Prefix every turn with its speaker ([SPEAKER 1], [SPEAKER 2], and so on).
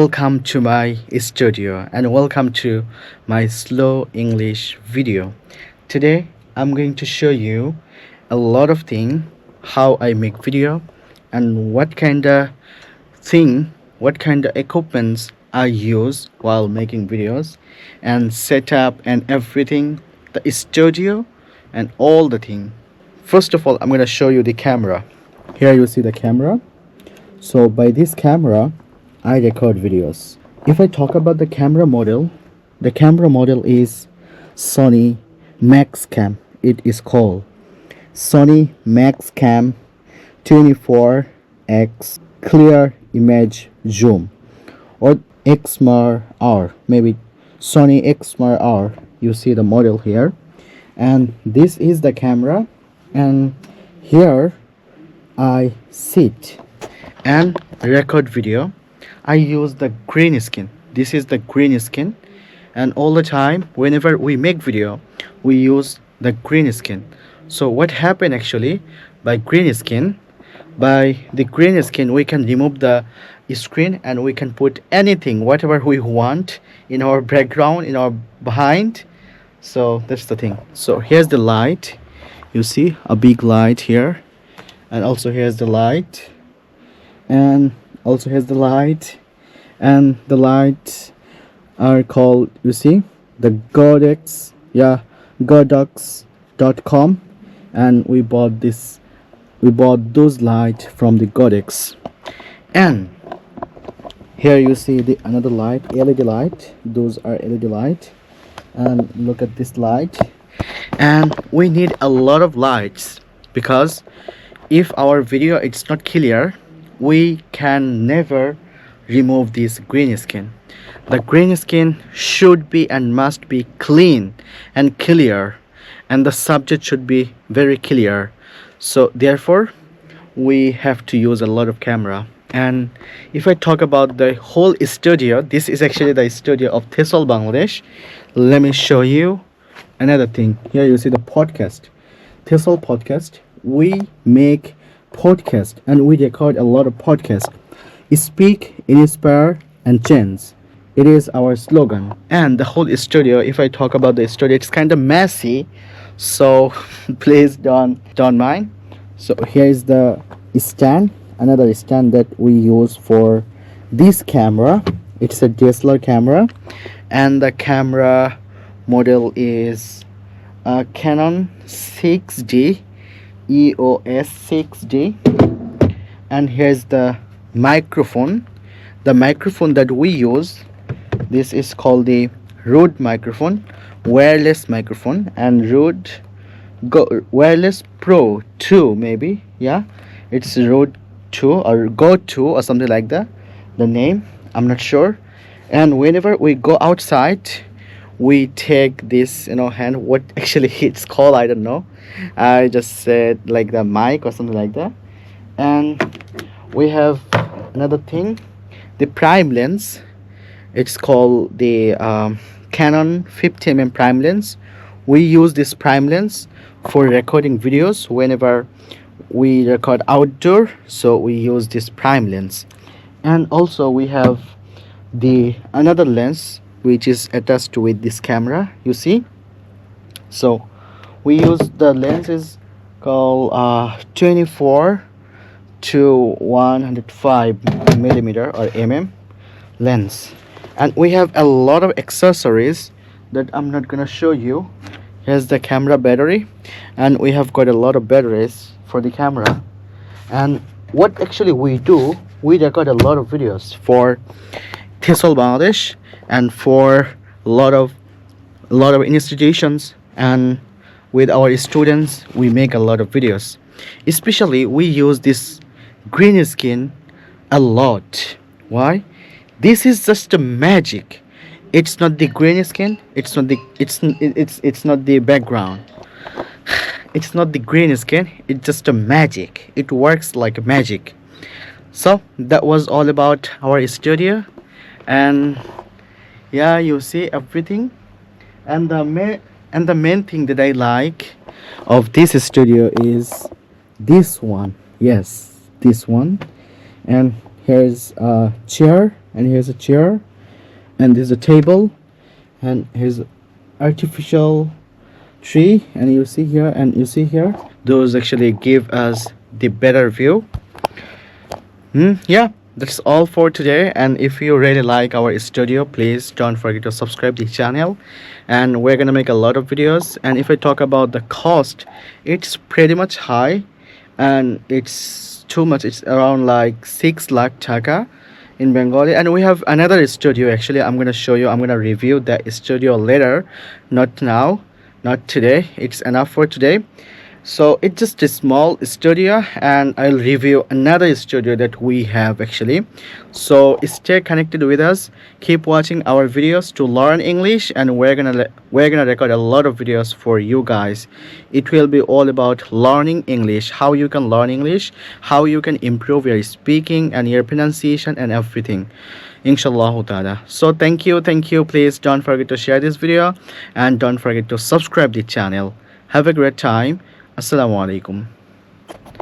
[SPEAKER 1] welcome to my studio and welcome to my slow English video. Today I'm going to show you a lot of things how I make video and what kind of equipments I use while making videos and setup and everything, the studio and all the thing. First of all, I'm going to show you the camera. Here you see the camera. So by this camera I record videos. If I talk about the camera model is Sony Maxcam. It is called Sony Maxcam 24x clear image zoom, or XMR, maybe Sony XMR. You see the model here, and this is the camera, and here I sit and record video. I use the green screen. This is the green screen, and all the time whenever we make video we use the green screen. So what happened actually by the green screen we can remove the screen and we can put anything whatever we want in our background, in our behind. So that's the thing. So here's the light. You see a big light here, and also here's the light, and also here's the light, and the lights are called, you see, the godox.com, and we bought those lights from the Godex. And here you see the another light, LED light. Those are LED light, and look at this light. And we need a lot of lights because if our video it's not clear, we can never remove this green screen. The green screen should be and must be clean and clear, and the subject should be very clear. So therefore we have to use a lot of camera. And if I talk about the whole studio, this is actually the studio of Tesol Bangladesh. Let me show you another thing. Here you see the podcast, Tesol podcast. We make podcast and we record a lot of podcasts. Speak, inspire and change. It is our slogan. And the whole studio, if I talk about the studio, it's kind of messy, so please don't mind. So here is the stand, another stand that we use for this camera. It's a DSLR camera, and the camera model is Canon 6D EOS 6D. And here's the microphone that we use. This is called the Rode microphone, wireless microphone, and Rode wireless Pro 2, maybe, yeah, it's Rode 2 or Go 2 or something like that, the name I'm not sure. And whenever we go outside we take this hand, what actually it's called I don't know, I just said like the mic or something like that. And we have another thing, the prime lens. It's called the Canon 50mm prime lens. We use this prime lens for recording videos whenever we record outdoor, so we use this prime lens. And also we have the another lens which is attached with this camera, you see. So we use the lenses called 24 to 105 millimeter or lens. And we have a lot of accessories that I'm not gonna show you. Here's the camera battery, and we have got a lot of batteries for the camera. And what actually we do, we record a lot of videos for Tesol Bangladesh and for a lot of institutions, and with our students we make a lot of videos. Especially we use this green screen a lot. Why? This is just a magic. It's not the green screen, it's not the background, it's not the green screen, it's just a magic. It works like a magic. So that was all about our studio. And yeah, you see everything. And the main thing that I like of this studio is this one. Yes, this one. And here's a chair and here's a chair, and there's a table, and here's artificial tree, and you see here, and you see here, those actually give us the better view. Yeah, that's all for today. And if you really like our studio, please don't forget to subscribe the channel, and we're gonna make a lot of videos. And if I talk about the cost, it's pretty much high, and it's too much. It's around like 6 lakh taka in Bengali. And we have another studio. Actually, I'm gonna show you, I'm gonna review that studio later, not now, not today. It's enough for today. So it's just a small studio, and I'll review another studio that we have actually. So stay connected with us, keep watching our videos to learn English, and we're gonna record a lot of videos for you guys. It will be all about learning English, how you can learn English, how you can improve your speaking and your pronunciation and everything, inshallah ta'ala. So thank you, please don't forget to share this video, and don't forget to subscribe the channel. Have a great time. Assalamu alaikum.